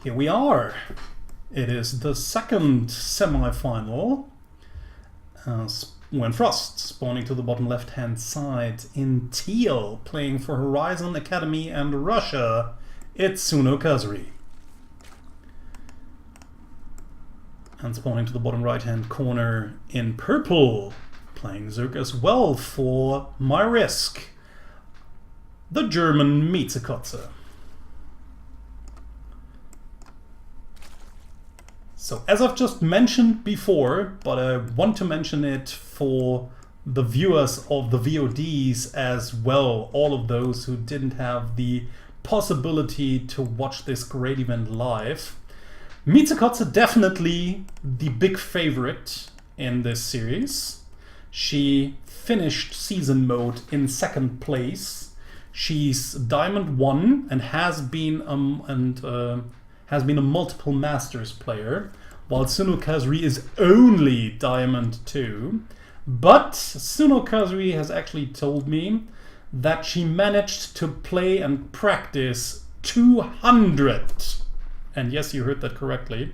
Here we are. It is the second semi-final. When Frost spawning to the bottom left-hand side in teal, playing for Horizon Academy and Russia. It's Sunokasuri. And spawning to the bottom right-hand corner in purple, playing Zerg as well for My Risk, the German Miezekotze. So as I've just mentioned before, but I want to mention it for the viewers of the VODs as well, all of those who didn't have the possibility to watch this great event live. Miezekotze definitely the big favorite in this series. She finished season mode in second place. She's Diamond 1 and has been a multiple Masters player, while Sunokasuri is only Diamond 2. But Sunokasuri has actually told me that she managed to play and practice 200, and yes, you heard that correctly,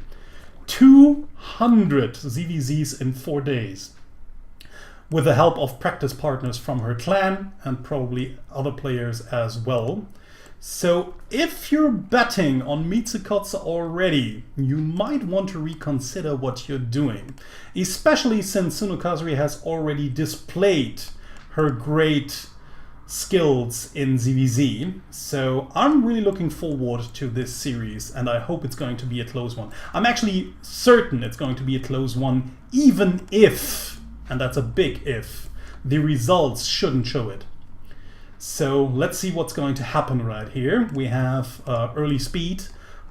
200 ZvZs in 4 days, with the help of practice partners from her clan and probably other players as well. So if you're betting on Miezekotze already, you might want to reconsider what you're doing, especially since Sunokasuri has already displayed her great skills in ZvZ. So I'm really looking forward to this series, and I hope it's going to be a close one. I'm actually certain it's going to be a close one, even if, and that's a big if, the results shouldn't show it. So let's see what's going to happen right here. We have early speed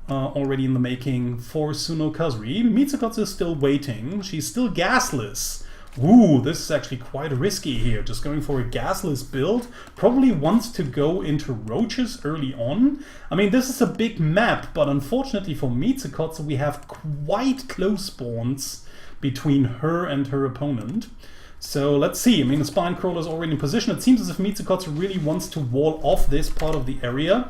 already in the making for Sunokasuri. Miezekotze is still waiting. She's still gasless. Ooh, this is actually quite risky here. Just going for a gasless build. Probably wants to go into roaches early on. I mean, this is a big map, but unfortunately for Miezekotze, we have quite close spawns between her and her opponent. So let's see. I mean, the Spine Crawler is already in position. It seems as if Miezekotze really wants to wall off this part of the area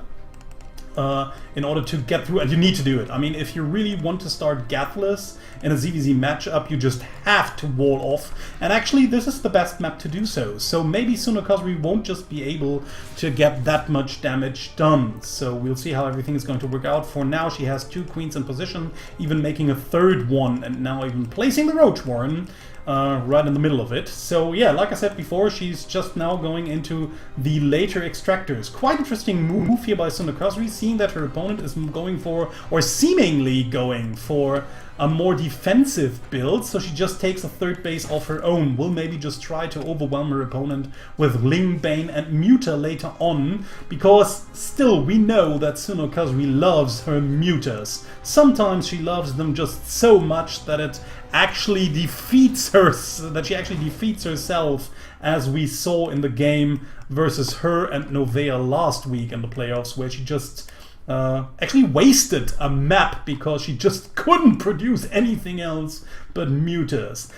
in order to get through, and you need to do it. I mean, if you really want to start gatless in a ZvZ matchup, you just have to wall off. And actually, this is the best map to do so. So maybe Sunokasuri won't just be able to get that much damage done. So we'll see how everything is going to work out. For now, she has 2 queens in position, even making a third one, and now even placing the Roach Warren right in the middle of it. So yeah, like I said before, she's just now going into the later extractors. Quite interesting move here by Sunokasuri, seeing that her opponent is going for, or seemingly going for, a more defensive build, so she just takes a third base of her own. Will maybe just try to overwhelm her opponent with Lingbane and Muta later on, because still we know that Sunokasuri loves her mutas. Sometimes she loves them just so much that it actually defeats her, that she actually defeats herself, as we saw in the game versus her and Novea last week in the playoffs, where she just actually wasted a map because she just couldn't produce anything else but mutas.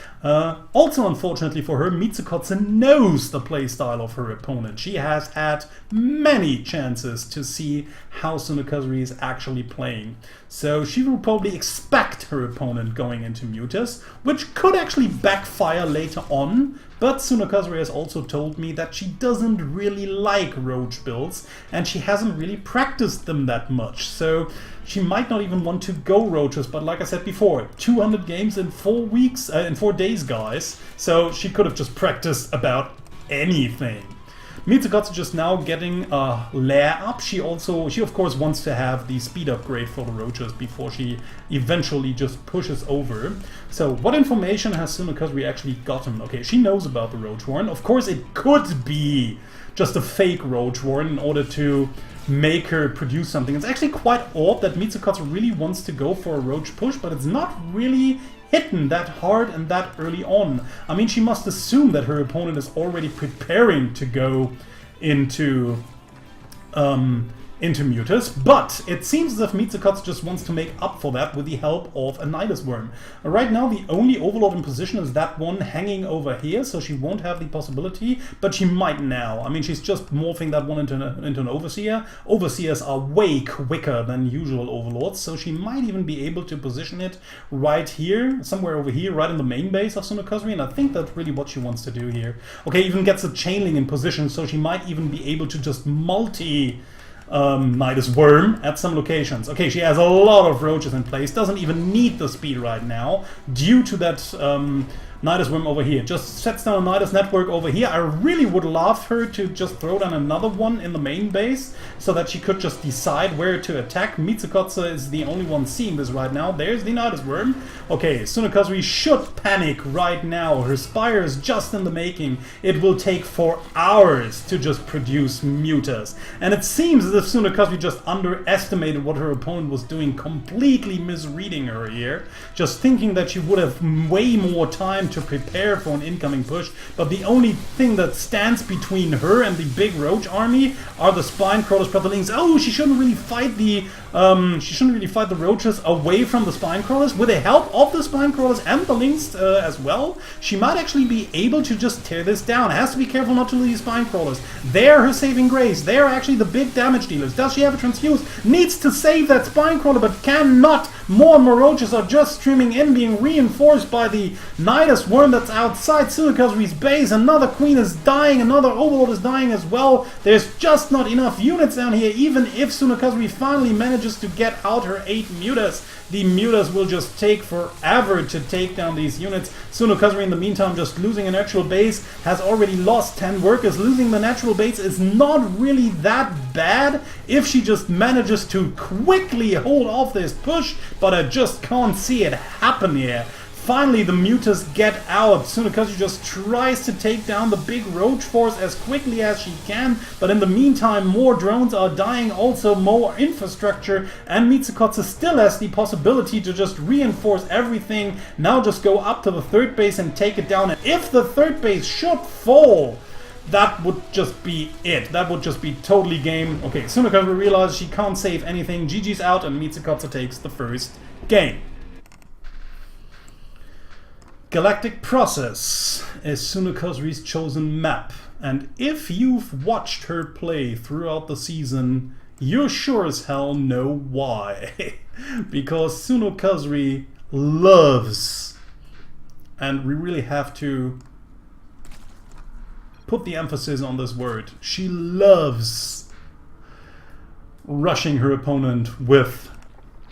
Also, unfortunately for her, Miezekotze knows the playstyle of her opponent. She has had many chances to see how Sunokasuri is actually playing. So she will probably expect her opponent going into mutas, which could actually backfire later on. But Sunokasuri has also told me that she doesn't really like roach builds, and she hasn't really practiced them that much. So she might not even want to go roaches, but like I said before, 200 games in 4 weeks, in 4 days, guys. So she could have just practiced about anything. Miezekotze just now getting a lair up. She of course wants to have the speed upgrade for the roaches before she eventually just pushes over. So what information has Sunokasuri actually gotten? Okay, she knows about the Roach Warren. Of course it could be just a fake Roach Warren in order to make her produce something. It's actually quite odd that Miezekotze really wants to go for a roach push, but it's not really hidden that hard and that early on. I mean, she must assume that her opponent is already preparing to go into into Mutas, but it seems as if Miezekotze just wants to make up for that with the help of a Nidus Worm. Right now the only Overlord in position is that one hanging over here, so she won't have the possibility, but she might now. I mean, she's just morphing that one into an Overseer. Overseers are way quicker than usual Overlords, so she might even be able to position it right here, somewhere over here, right in the main base of Sunokasuri, and I think that's really what she wants to do here. Okay, even gets a Chainlink in position, so she might even be able to just multi Nidus Worm at some locations. Okay, she has a lot of roaches in place, doesn't even need the speed right now due to that Nidus Worm over here. Just sets down a Nidus network over here. I really would love her to just throw down another one in the main base so that she could just decide where to attack. Miezekotze is the only one seeing this right now. There's the Nidus Worm. Okay, Sunokasuri should panic right now. Her Spire is just in the making. It will take 4 hours to just produce Mutas. And it seems as if Sunokasuri just underestimated what her opponent was doing, completely misreading her here. Just thinking that she would have way more time to prepare for an incoming push, but the only thing that stands between her and the big roach army are the spine crawlers, Protolings. Oh, she shouldn't really fight the roaches away from the spine crawlers. With the help of the spine crawlers and the links as well, she might actually be able to just tear this down. Has to be careful not to lose spine crawlers. They're her saving grace. They're actually the big damage dealers. Does she have a transfuse? Needs to save that spine crawler, but cannot. More and more roaches are just streaming in, being reinforced by the Nidus Worm that's outside Sunokasuri's base. Another queen is dying, another overlord is dying as well. There's just not enough units down here, even if Sunokasuri finally manages to get out her 8 Mutas. The Mutas will just take forever to take down these units. Sunokasuri in the meantime just losing an actual base, has already lost 10 workers. Losing the natural base is not really that bad if she just manages to quickly hold off this push, but I just can't see it happen here. Finally, the Mutas get out. Sunokasuri just tries to take down the big roach force as quickly as she can, but in the meantime, more drones are dying, also more infrastructure, and Miezekotze still has the possibility to just reinforce everything. Now just go up to the third base and take it down. And if the third base should fall, that would just be it. That would just be totally game. Okay, Sunokasuri realizes she can't save anything. GG's out, and Miezekotze takes the first game. Galactic Process is Sunokasuri's chosen map, and if you've watched her play throughout the season, you sure as hell know why. Because Sunokasuri loves, and we really have to put the emphasis on this word, she loves rushing her opponent with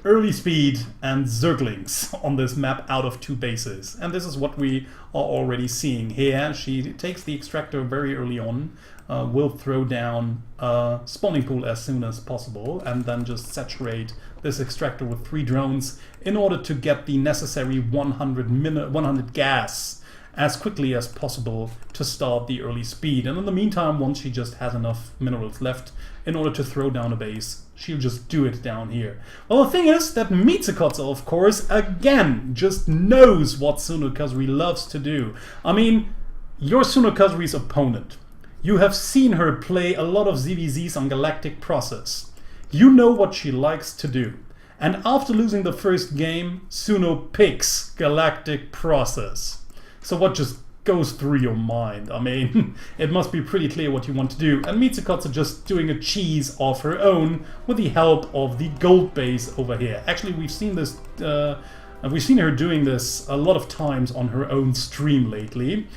early speed and Zerglings on this map out of 2 bases. And this is what we are already seeing here. She takes the extractor very early on, will throw down a spawning pool as soon as possible, and then just saturate this extractor with 3 drones in order to get the necessary 100 gas as quickly as possible to start the early speed. And in the meantime, once she just has enough minerals left in order to throw down a base, she'll just do it down here. Well, the thing is that Miezekotze, of course, again, just knows what Sunokasuri loves to do. I mean, you're Sunokasuri's opponent. You have seen her play a lot of ZvZs on Galactic Process. You know what she likes to do. And after losing the first game, Suno picks Galactic Process. So what just goes through your mind? I mean, it must be pretty clear what you want to do. And Miezekotze just doing a cheese of her own with the help of the gold base over here. Actually, we've seen this, we've seen her doing this a lot of times on her own stream lately.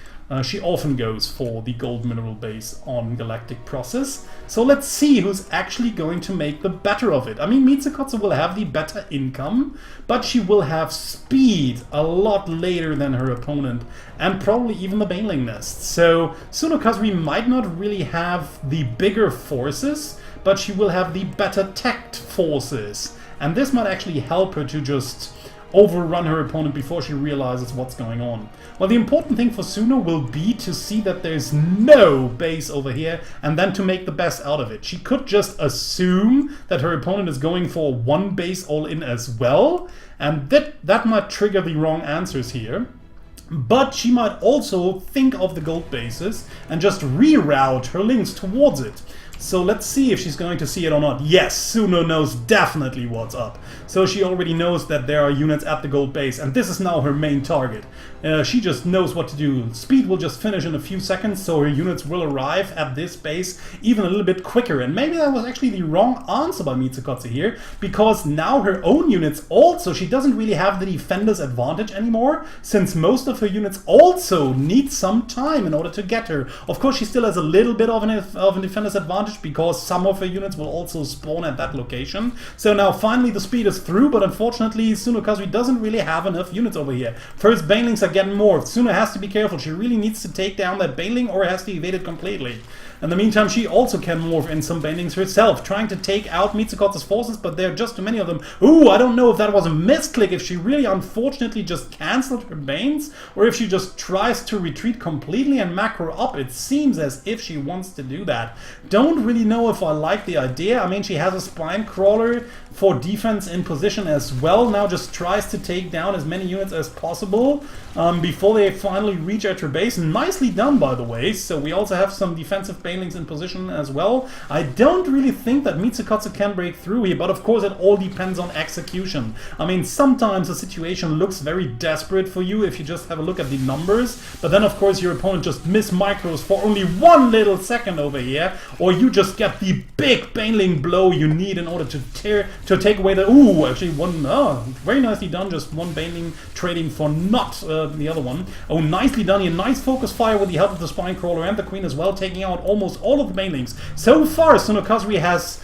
She often goes for the gold mineral base on Galactic Process. So let's see who's actually going to make the better of it. I mean, Miezekotze will have the better income, but she will have speed a lot later than her opponent, and probably even the Baneling Nest. So Sunokasuri might not really have the bigger forces, but she will have the better tech forces. And this might actually help her to just overrun her opponent before she realizes what's going on. Well, the important thing for Suno will be to see that there's no base over here and then to make the best out of it. She could just assume that her opponent is going for 1 base all in as well, and that might trigger the wrong answers here. But she might also think of the gold bases and just reroute her links towards it. So let's see if she's going to see it or not. Yes, Suno knows definitely what's up. So she already knows that there are units at the gold base, and this is now her main target. She just knows what to do. Speed will just finish in a few seconds, so her units will arrive at this base even a little bit quicker. And maybe that was actually the wrong answer by Miezekotze here, because now her own units also, she doesn't really have the defender's advantage anymore, since most of her units also need some time in order to get her. Of course, she still has a little bit of a defender's advantage, because some of her units will also spawn at that location. So now finally the speed is through, but unfortunately Sunokasuri doesn't really have enough units over here. First banelings are getting morphed. Suno has to be careful. She really needs to take down that baneling or has to evade it completely. In the meantime, she also can morph in some banelings herself, trying to take out Miezekotze's forces, but there are just too many of them. Ooh, I don't know if that was a misclick, if she really unfortunately just cancelled her banes, or if she just tries to retreat completely and macro up. It seems as if she wants to do that. Don't really know if I like the idea. I mean, she has a spine crawler for defense in position as well. Now just tries to take down as many units as possible before they finally reach at her base. Nicely done, by the way. So we also have some defensive banelings in position as well. I don't really think that Miezekotze can break through here, but of course it all depends on execution. I mean, sometimes the situation looks very desperate for you if you just have a look at the numbers, but then of course your opponent just miss micros for only one little second over here, or you just get the big baneling blow you need in order to take away the... Ooh, actually one... Oh, very nicely done. Just one baneling trading for not the other one. Oh, nicely done here. Nice focus fire with the help of the spine crawler and the queen as well, taking out almost all of the banelings. So far, Sunokasuri has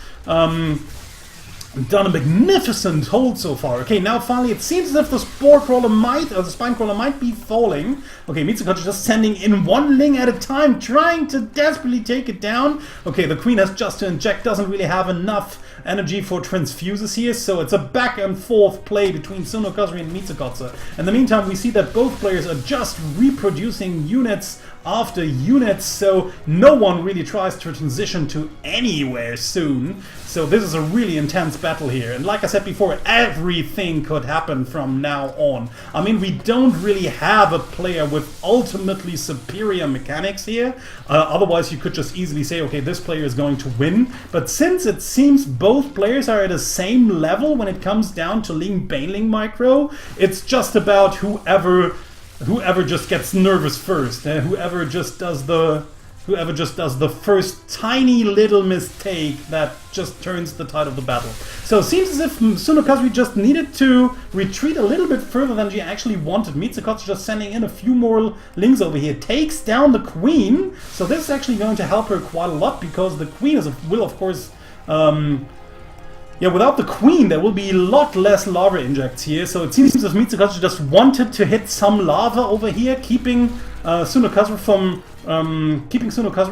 done a magnificent hold so far. Okay, now finally it seems as if the spore crawler might, or the spine crawler might be falling. Okay, Miezekotze just sending in one ling at a time, trying to desperately take it down. Okay, the queen has just to inject, doesn't really have enough energy for transfuses here, so it's a back and forth play between Sunokasuri and Miezekotze. In the meantime, we see that both players are just reproducing units after units, so no one really tries to transition to anywhere soon. So this is a really intense battle here, and like I said before, everything could happen from now on. I mean, we don't really have a player with ultimately superior mechanics here. Otherwise you could just easily say, okay, this player is going to win. But since it seems both players are at the same level when it comes down to Ling Baneling micro, it's just about whoever just gets nervous first, whoever just does the first tiny little mistake that just turns the tide of the battle. So it seems as if Sunokasuri just needed to retreat a little bit further than she actually wanted. Miezekotze just sending in a few more lings over here, takes down the queen. So this is actually going to help her quite a lot, because the queen will of course yeah, without the queen, there will be a lot less lava injects here. So it seems as if Miezekotze just wanted to hit some lava over here, keeping Sunokasuri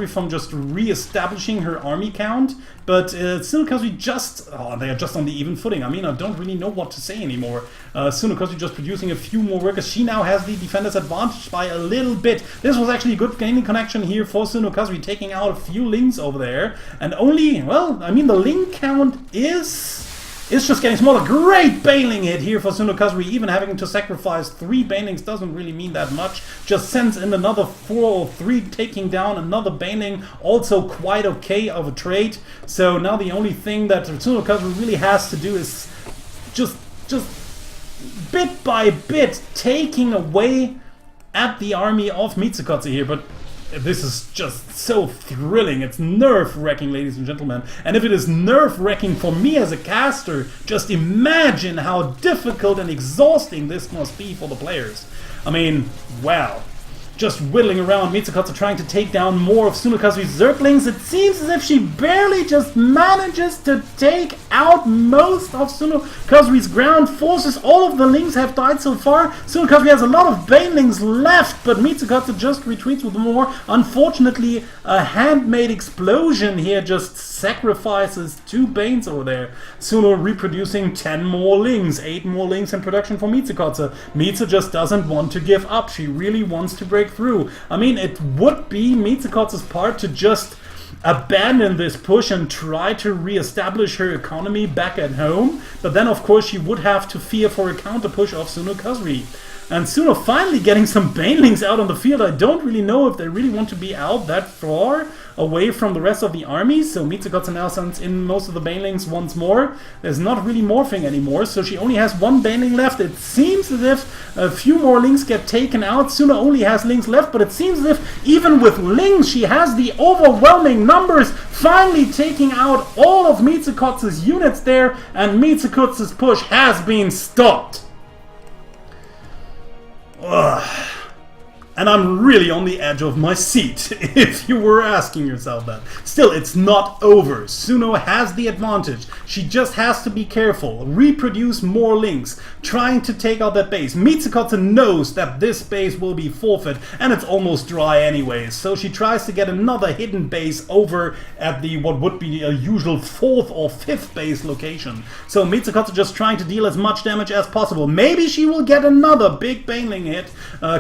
from just re-establishing her army count. But Sunokasuri just... Oh, they are just on the even footing. I mean, I don't really know what to say anymore. Sunokasuri just producing a few more workers. She now has the defender's advantage by a little bit. This was actually a good gaming connection here for Sunokasuri, taking out a few lings over there. And only... Well, I mean, the ling count is just getting smaller. Great baneling hit here for Sunokasuri. Even having to sacrifice 3 banelings doesn't really mean that much. Just sends in another 4 or 3, taking down another baneling. Also quite okay of a trade. So now the only thing that Sunokasuri really has to do is just bit by bit taking away at the army of Miezekotze here. But this is just so thrilling. It's nerve-wracking, ladies and gentlemen. And if it is nerve-wracking for me as a caster, just imagine how difficult and exhausting this must be for the players. I mean, wow. Just whittling around, Miezekotze trying to take down more of Sunokasuri's Zerglings. It seems as if she barely just manages to take out most of Sunokasuri's ground forces. All of the lings have died so far. Sunokasuri has a lot of banelings left, but Miezekotze just retreats with more. Unfortunately, a handmade explosion here just sacrifices 2 banes over there. Suno reproducing 10 more lings, 8 more lings in production for Miezekotze. Mieze just doesn't want to give up. She really wants to break through. I mean, it would be Miezekotze's part to just abandon this push and try to re-establish her economy back at home, but then of course she would have to fear for a counter push of Sunokasuri. And Suno finally getting some banelings out on the field. I don't really know if they really want to be out that far. away from the rest of the army. So Miezekotze now sends in most of the banelings once more. There's not really morphing anymore, so she only has one baneling left. It seems as if a few more lings get taken out. Suno only has lings left, but it seems as if even with lings she has the overwhelming numbers, finally taking out all of Miezekotze's units there, and Miezekotze's push has been stopped. Ugh. And I'm really on the edge of my seat, if you were asking yourself that. Still, it's not over. Suno has the advantage. She just has to be careful, reproduce more links, trying to take out that base. Miezekotze knows that this base will be forfeit, and it's almost dry anyways. So she tries to get another hidden base over at the what would be a usual 4th or 5th base location. So Miezekotze just trying to deal as much damage as possible. Maybe she will get another big baneling hit,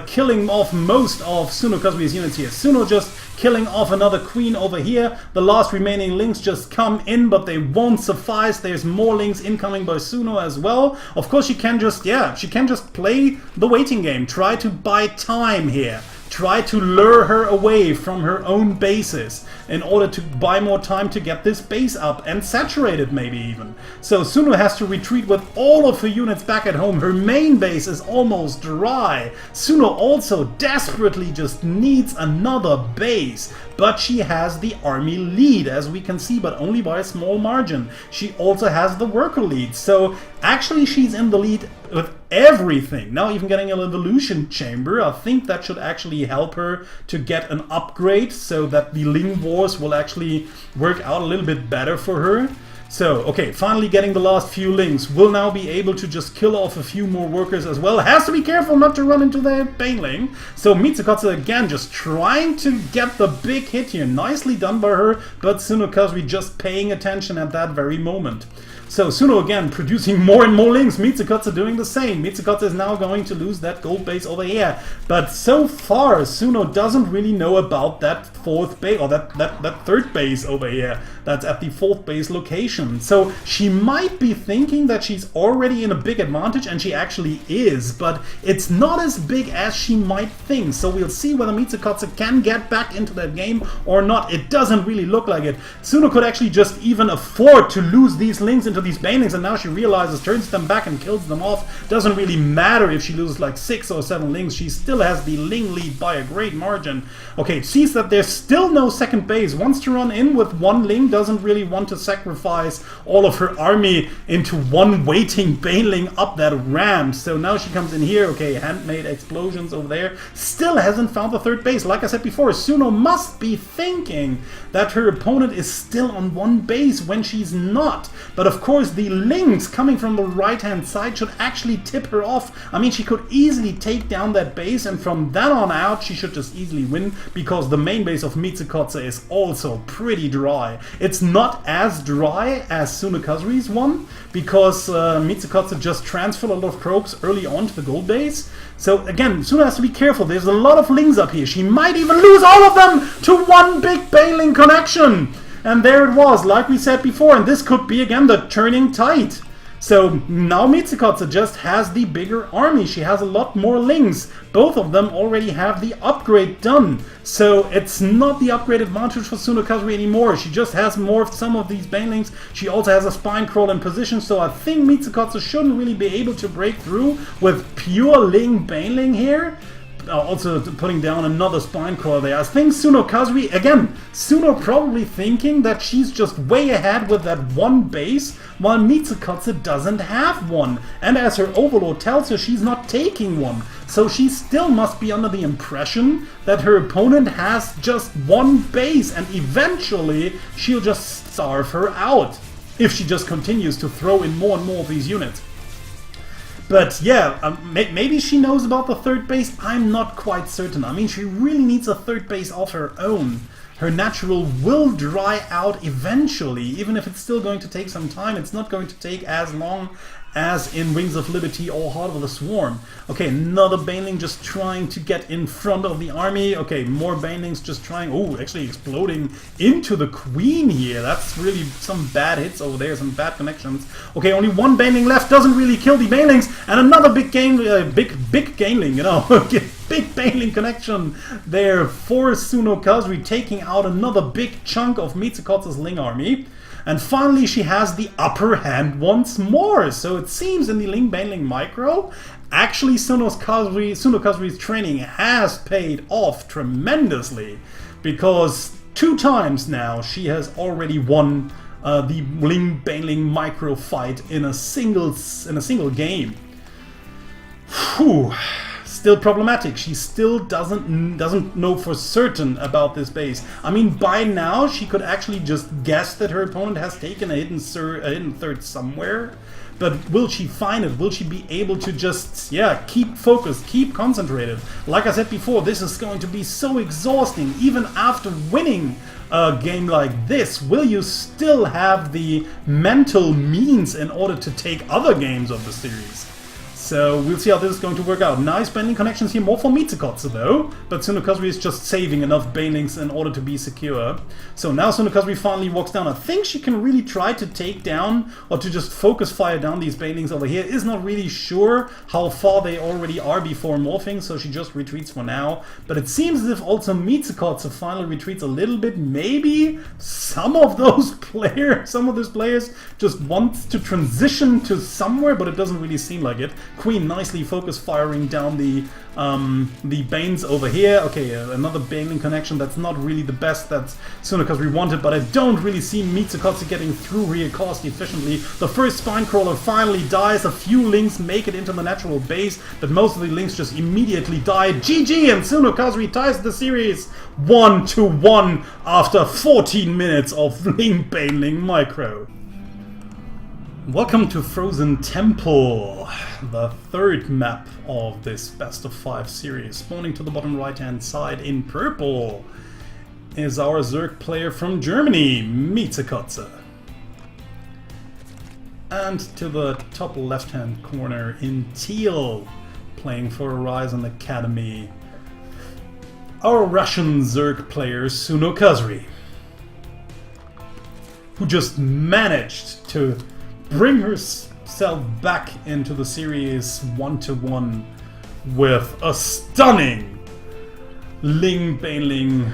killing off most of Sunokasui's units here. Suno just killing off another queen over here. The last remaining links just come in, but they won't suffice. There's more links incoming by Suno as well. Of course, she can just, she can just play the waiting game. Try to buy time here. Try to lure her away from her own bases in order to buy more time to get this base up and saturated maybe even. So Suno has to retreat with all of her units back at home. Her main base is almost dry. Suno also desperately just needs another base. But she has the army lead, as we can see, but only by a small margin. She also has the worker lead. So actually she's in the lead with everything. Now even getting an evolution chamber. I think that should actually help her to get an upgrade so that the Ling Wars will actually work out a little bit better for her. So, okay, finally getting the last few links. Will now be able to just kill off a few more workers as well. Has to be careful not to run into the baneling. So Miezekotze again just trying to get the big hit here. Nicely done by her, but Sunokasuri just paying attention at that very moment. So Suno again producing more and more links. Miezekotze doing the same. Miezekotze is now going to lose that gold base over here. But so far Suno doesn't really know about that 4th base, or that 3rd base over here. That's at the 4th base location. So she might be thinking that she's already in a big advantage, and she actually is, but it's not as big as she might think. So we'll see whether Miezekotze can get back into that game or not. It doesn't really look like it. Suno could actually just even afford to lose these links into these banelings, and now she realizes, turns them back and kills them off. Doesn't really matter if she loses like 6 or 7 links. She still has the ling lead by a great margin. Okay, sees that there's still no second base. Wants to run in with 1 ling. Doesn't really want to sacrifice all of her army into 1 waiting baneling up that ramp. So now she comes in here. Okay, handmade explosions over there. Still hasn't found the 3rd base. Like I said before, Suno must be thinking that her opponent is still on 1 base when she's not. But of course, the links coming from the right-hand side should actually tip her off. I mean, she could easily take down that base, and from then on out, she should just easily win, because the main base of Miezekotze is also pretty dry. It's not as dry as Sunokasuri's one, because Miezekotze just transferred a lot of probes early on to the gold base. So again, Suno has to be careful. There's a lot of links up here. She might even lose all of them to 1 big baneling connection. And there it was, like we said before, and this could be again the turning tide. So now Miezekotze just has the bigger army. She has a lot more links. Both of them already have the upgrade done. So it's not the upgrade advantage for Sunokasuri anymore. She just has more of some of these banelings. She also has a spine crawl in position. So I think Miezekotze shouldn't really be able to break through with pure ling baneling here. Also putting down another spine crawl there. I think Sunokasuri, again, Suno probably thinking that she's just way ahead with that 1 base, while Miezekotze doesn't have 1. And as her overlord tells her, she's not taking 1. So she still must be under the impression that her opponent has just 1 base, and eventually she'll just starve her out if she just continues to throw in more and more of these units. But yeah, maybe she knows about the 3rd base. I'm not quite certain. I mean, she really needs a 3rd base of her own. Her natural will dry out eventually, even if it's still going to take some time. It's not going to take as long as in Wings of Liberty or Heart of the Swarm. Okay, another baneling just trying to get in front of the army. Okay, more banelings just trying, oh, actually exploding into the queen here. That's really some bad hits over there, some bad connections. Okay, only 1 baneling left, doesn't really kill the banelings, and another big gainling, you know. big bailing connection there for Sunokasuri, taking out another big chunk of Miezekotze's Ling army. And finally she has the upper hand once more. So it seems in the Ling bailing micro, actually Sunokasuri's training has paid off tremendously, because 2 times now she has already won the Ling bailing micro fight in a single game. Whew. Still problematic. She still doesn't know for certain about this base. I mean, by now she could actually just guess that her opponent has taken a hidden third somewhere. But will she find it? Will she be able to just, yeah, keep focused, keep concentrated? Like I said before, this is going to be so exhausting. Even after winning a game like this, will you still have the mental means in order to take other games of the series? So we'll see how this is going to work out. Nice bailing connections here, more for Miezekotze though, but Sunokasuri is just saving enough bailings in order to be secure. So now Sunokasuri finally walks down. I think she can really try to take down, or to just focus fire down these bailings over here. Is not really sure how far they already are before morphing, so she just retreats for now. But it seems as if also Miezekotze finally retreats a little bit. Maybe some of those players just want to transition to somewhere, but it doesn't really seem like it. Queen nicely focus firing down the Banes over here. Okay, another bailing connection. That's not really the best that Sunokasuri wanted, but I don't really see Miezekotze getting through here cost efficiently. The first spine crawler finally dies. A few links make it into the natural base, but most of the links just immediately die. GG, and Sunokasuri ties the series 1-1 after 14 minutes of link bailing micro. Welcome to Frozen Temple, the 3rd map of this best of 5 series. Spawning to the bottom right hand side in purple is our Zerg player from Germany, Miezekotze. And to the top left hand corner in teal, playing for Horizon Academy, our Russian Zerg player Sunokasuri, who just managed to bring herself back into the series 1-1 with a stunning Ling bailing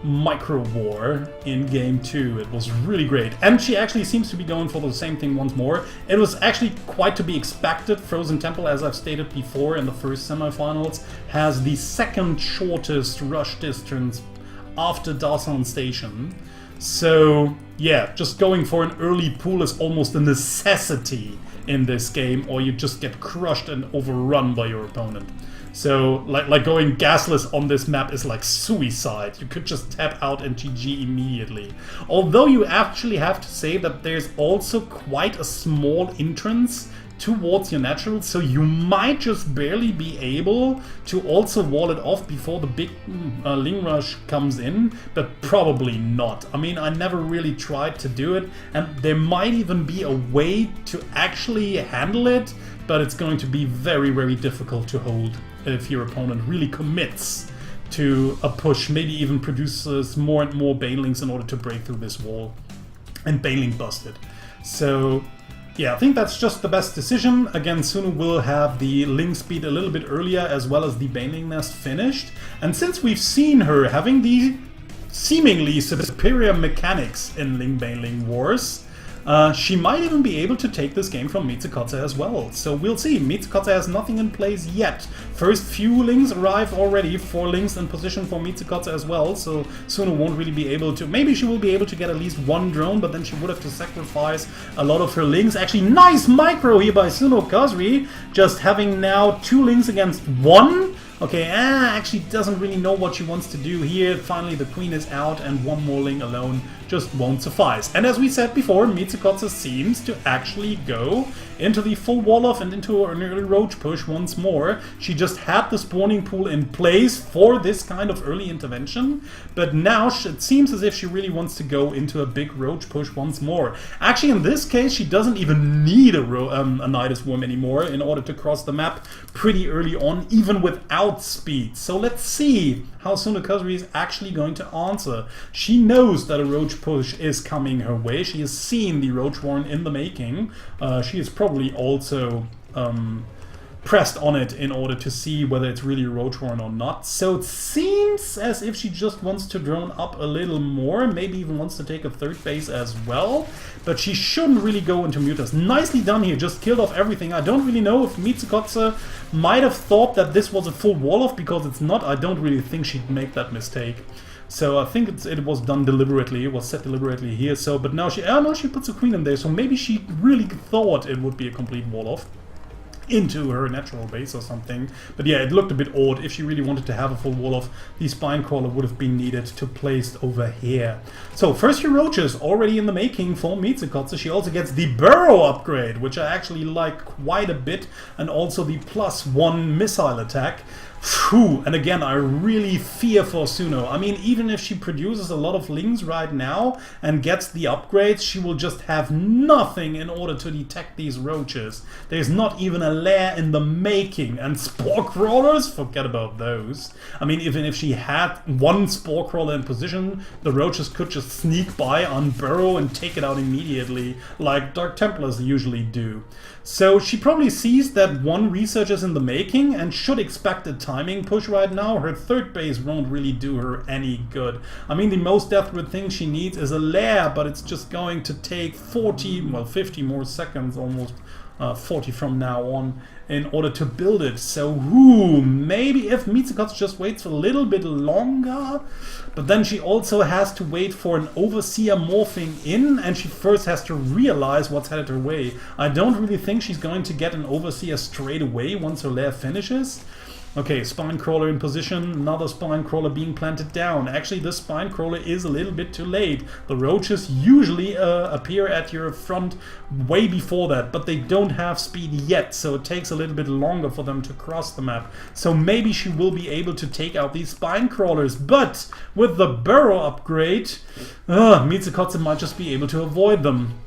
micro war in game 2. It was really great, and she actually seems to be going for the same thing once more. It was actually quite to be expected. Frozen Temple, as I've stated before in the first semifinals, has the 2nd shortest rush distance after Dasan Station. So yeah, just going for an early pool is almost a necessity in this game, or you just get crushed and overrun by your opponent. So like going gasless on this map is like suicide. You could just tap out and GG immediately. Although you actually have to say that there's also quite a small entrance towards your natural, so you might just barely be able to also wall it off before the big Ling rush comes in, but probably not. I mean, I never really tried to do it, and there might even be a way to actually handle it, but it's going to be very, very difficult to hold if your opponent really commits to a push, maybe even produces more and more bailings in order to break through this wall and bailing busted. So yeah, I think that's just the best decision. Again, Sunu will have the Ling speed a little bit earlier, as well as the bailing nest finished. And since we've seen her having the seemingly superior mechanics in Ling bailing wars, she might even be able to take this game from Miezekotze as well. So we'll see. Miezekotze has nothing in place yet. First few links arrive already, 4 links in position for Miezekotze as well, so Sunu won't really be able to. Maybe she will be able to get at least 1 drone, but then she would have to sacrifice a lot of her links. Actually, nice micro here by Sunokasuri, just having now 2 links against 1. Okay, actually doesn't really know what she wants to do here. Finally the queen is out, and 1 more link alone just won't suffice. And as we said before, Miezekotze seems to actually go into the full wall-off and into an early roach push once more. She just had the spawning pool in place for this kind of early intervention, but now it seems as if she really wants to go into a big roach push once more. Actually, in this case, she doesn't even need a Nidus Worm anymore in order to cross the map pretty early on, even without speed. So let's see how Sunokasuri is actually going to answer. She knows that a roach push is coming her way. She has seen the roach warren in the making. She is probably also pressed on it in order to see whether it's really a roach horn or not. So it seems as if she just wants to drone up a little more, maybe even wants to take a third base as well, but she shouldn't really go into mutas. Nicely done here, just killed off everything. I don't really know if Miezekotze might have thought that this was a full wall-off, because it's not. I don't really think she'd make that mistake. So I think it was done deliberately, it was set deliberately here. So, but now she puts a queen in there, so maybe she really thought it would be a complete wall-off into her natural base or something. But yeah, it looked a bit odd. If she really wanted to have a full wall off, the spine crawler would have been needed to place over here. So first few roaches already in the making for Miezekotze. She also gets the burrow upgrade, which I actually like quite a bit, and also the +1 missile attack. Phew, and again, I really fear for Suno. I mean, even if she produces a lot of lings right now and gets the upgrades, she will just have nothing in order to detect these roaches. There's not even a lair in the making. And spore crawlers? Forget about those. I mean, even if she had one spore crawler in position, the roaches could just sneak by on burrow and take it out immediately, like Dark Templars usually do. So she probably sees that one research is in the making and should expect a timing push right now. Her third base won't really do her any good. I mean, the most desperate thing she needs is a lair, but it's just going to take 50 more seconds, almost 40 from now on, in order to build it. So maybe if Miezekotze just waits a little bit longer, but then she also has to wait for an overseer morphing in, and she first has to realize what's headed her way. I don't really think she's going to get an overseer straight away once her lair finishes. Okay, spine crawler in position, another spine crawler being planted down. Actually, this spine crawler is a little bit too late. The roaches usually appear at your front way before that, but they don't have speed yet, so it takes a little bit longer for them to cross the map. So maybe she will be able to take out these spine crawlers, but with the burrow upgrade, Miezekotze might just be able to avoid them.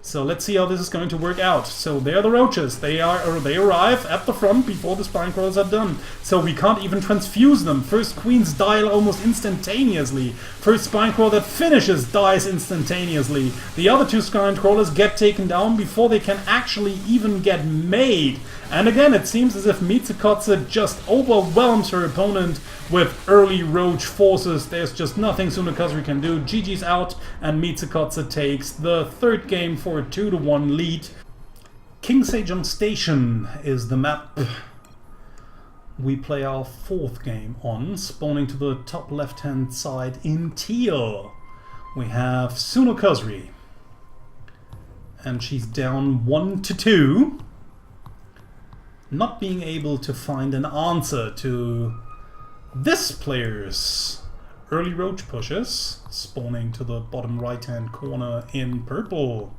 So let's see how this is going to work out. So there are the roaches. They arrive at the front before the spine crawlers are done. So we can't even transfuse them. First queens die almost instantaneously. First spine crawler that finishes dies instantaneously. The other two spine crawlers get taken down before they can actually even get made. And again, it seems as if Miezekotze just overwhelms her opponent with early roach forces. There's just nothing Sunokasuri can do. GG's out, and Miezekotze takes the third game for a 2-1 lead. King Sejong Station is the map we play our fourth game on, spawning to the top left-hand side in teal. We have Sunokasuri, and she's down 1-2. Not being able to find an answer to this player's early roach pushes, spawning to the bottom right-hand corner in purple.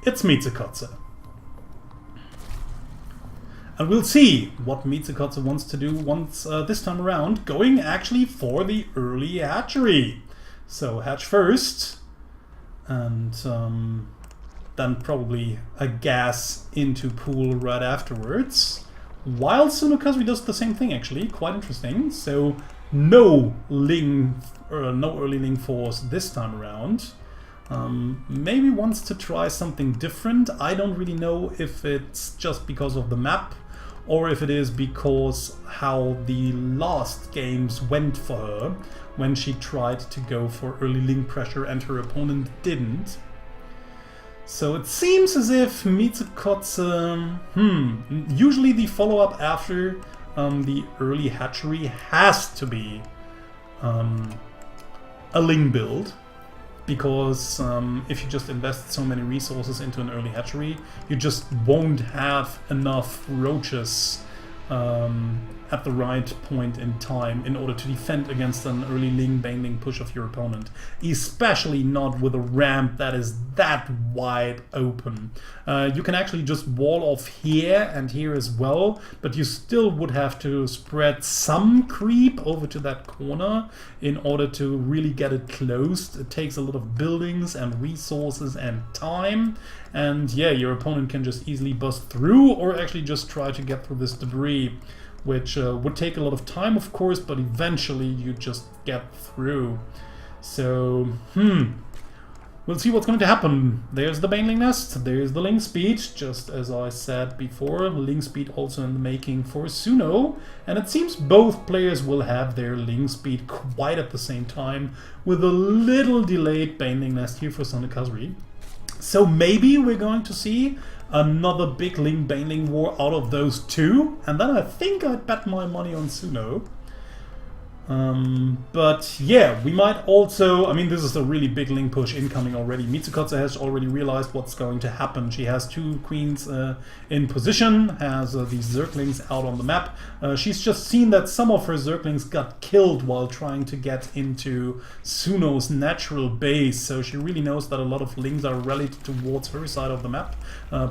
It's Miezekotze. And we'll see what Miezekotze wants to do once this time around, going actually for the early hatchery. So hatch first, and then probably a gas into pool right afterwards. While Sunokasuri does the same thing, actually, quite interesting. So no early ling force this time around. Maybe wants to try something different. I don't really know if it's just because of the map or if it is because how the last games went for her when she tried to go for early ling pressure and her opponent didn't. So it seems as if Miezekotze, usually the follow-up after the early hatchery has to be a ling build, because if you just invest so many resources into an early hatchery, you just won't have enough roaches at the right point in time in order to defend against an early ling banging push of your opponent, especially not with a ramp that is that wide open. You can actually just wall off here and here as well, but you still would have to spread some creep over to that corner in order to really get it closed. It takes a lot of buildings and resources and time, and yeah, your opponent can just easily bust through or actually just try to get through this debris, which would take a lot of time, of course, but eventually you just get through. So, we'll see what's going to happen. There's the Baneling Nest, there's the Ling Speed, just as I said before. Ling Speed also in the making for Suno. And it seems both players will have their Ling Speed quite at the same time, with a little delayed Baneling Nest here for Sunokasuri. So maybe we're going to see another big Ling Baneling war out of those two. And then I think I'd bet my money on Suno. But yeah, we might also, I mean, this is a really big Ling push incoming already. Miezekotze has already realized what's going to happen. She has two queens in position, has these Zerglings out on the map. She's just seen that some of her Zerglings got killed while trying to get into Suno's natural base, so she really knows that a lot of Lings are rallied towards her side of the map.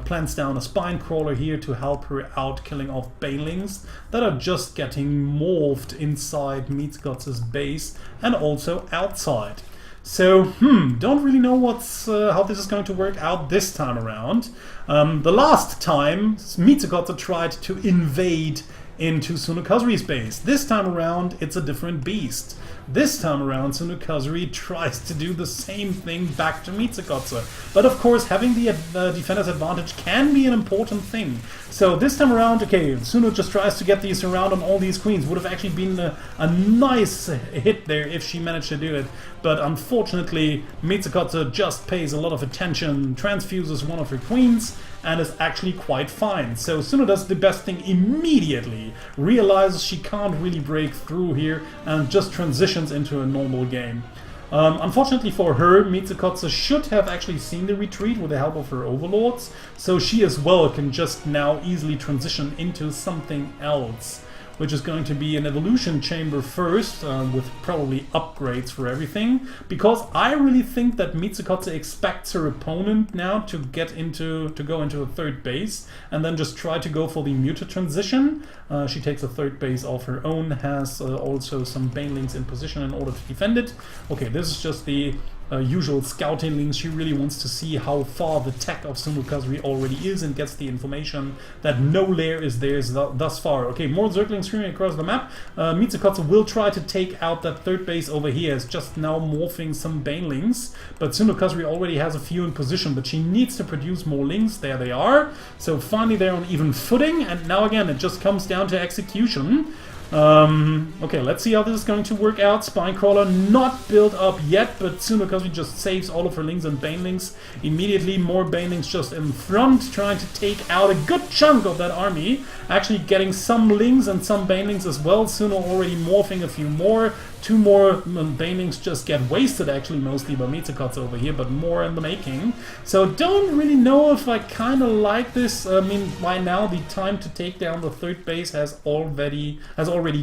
Plants down a spine crawler here to help her out, killing off Banelings that are just getting morphed inside Miezekotze's base and also outside. So, don't really know what's how this is going to work out this time around. The last time Miezekotze tried to invade into Sunokasuri's base. This time around, it's a different beast. This time around, Sunokasuri tries to do the same thing back to Miezekotze. But of course, having the defender's advantage can be an important thing. So this time around, okay, Suno just tries to get these around on all these queens. Would have actually been a nice hit there if she managed to do it. But unfortunately, Miezekotze just pays a lot of attention, transfuses one of her queens, and is actually quite fine. So Suno does the best thing immediately, realizes she can't really break through here, and just transitions into a normal game. Unfortunately for her, Miezekotze should have actually seen the retreat with the help of her overlords, so she as well can just now easily transition into something else, which is going to be an evolution chamber first, with probably upgrades for everything, because I really think that Miezekotze expects her opponent now to go into a third base, and then just try to go for the muted transition. She takes a third base of her own, has also some Banelings in position in order to defend it. Okay, this is just the usual scouting links. She really wants to see how far the tech of Sunokasuri already is and gets the information that no lair is theirs thus far. Okay, more Zerglings screaming across the map. Miezekotze will try to take out that third base over here. It's just now morphing some Banelings, but Sunokasuri already has a few in position, but she needs to produce more Lings. There they are. So finally they're on even footing, and now again it just comes down to execution. Okay, let's see how this is going to work out. Spinecrawler not built up yet, but Sunokasuri just saves all of her Lings and Banelings immediately. More Banelings just in front, trying to take out a good chunk of that army. Actually getting some Lings and some Banelings as well. Suno already morphing a few more. Two more Banelings just get wasted actually mostly by Miezekotze over here, but more in the making. So don't really know if I kind of like this. I mean, by now the time to take down the third base has already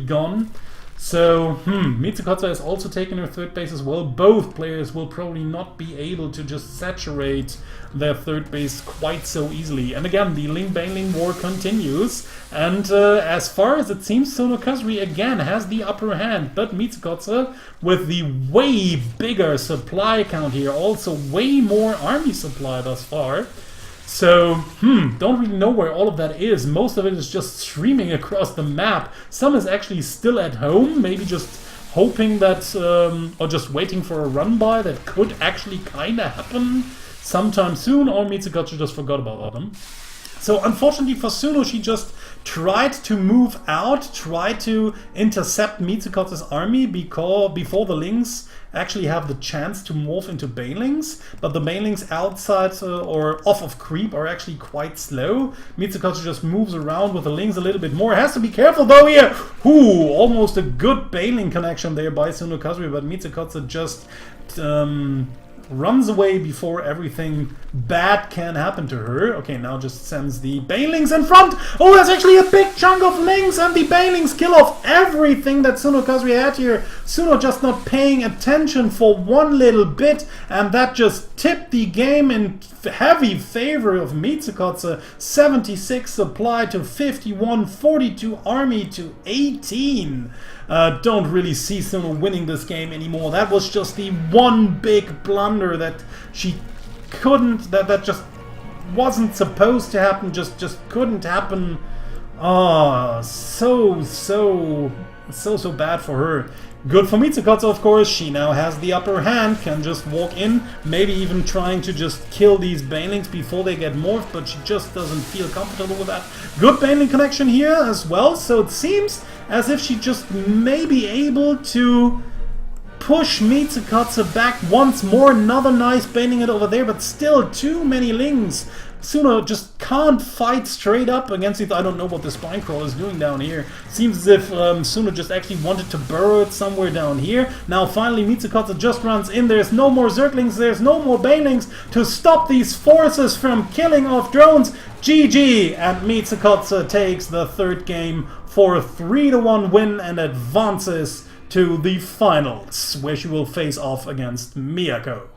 gone. So, Miezekotze has also taken her third base as well. Both players will probably not be able to just saturate their third base quite so easily. And again, the Ling-Baneling war continues. And as far as it seems, Sunokasuri again has the upper hand. But Miezekotze, with the way bigger supply count here, also way more army supply thus far. So, don't really know where all of that is. Most of it is just streaming across the map. Some is actually still at home, maybe just hoping that, or just waiting for a run-by that could actually kind of happen sometime soon, or Miezekotze just forgot about them. So, unfortunately for Suno, she just tried to move out, tried to intercept Miezekotze's army before the Lings actually have the chance to morph into Banelings, but the Banelings outside or off of creep are actually quite slow. Miezekotze just moves around with the Lings a little bit more. Has to be careful though here. Almost a good Baneling connection there by Sunokasuri, but Miezekotze just runs away before everything bad can happen to her. Okay, now just sends the Banelings in front. Oh, that's actually a big chunk of Lings, and the Banelings kill off everything that Sunokasuri had here. Suno just not paying attention for one little bit, and that just tipped the game in heavy favor of Miezekotze. 76 supply to 51, 42 army to 18. Don't really see Suno winning this game anymore. That was just the one big blunder that she couldn't, that just wasn't supposed to happen, just couldn't happen. So It's so bad for her. Good for Miezekotze, of course. She now has the upper hand, can just walk in, maybe even trying to just kill these banelings before they get morphed, but she just doesn't feel comfortable with that. Good baneling connection here as well, so it seems as if she just may be able to push Miezekotze back once more. Another nice baneling it over there, but still too many lings. Suno just can't fight straight up against it. I don't know what the spine crawl is doing down here. Seems as if Suno just actually wanted to burrow it somewhere down here. Now finally Miezekotze just runs in. There's no more Zerglings, there's no more banelings to stop these forces from killing off drones. GG! And Miezekotze takes the third game for a 3-1 win and advances to the finals, where she will face off against Miyako.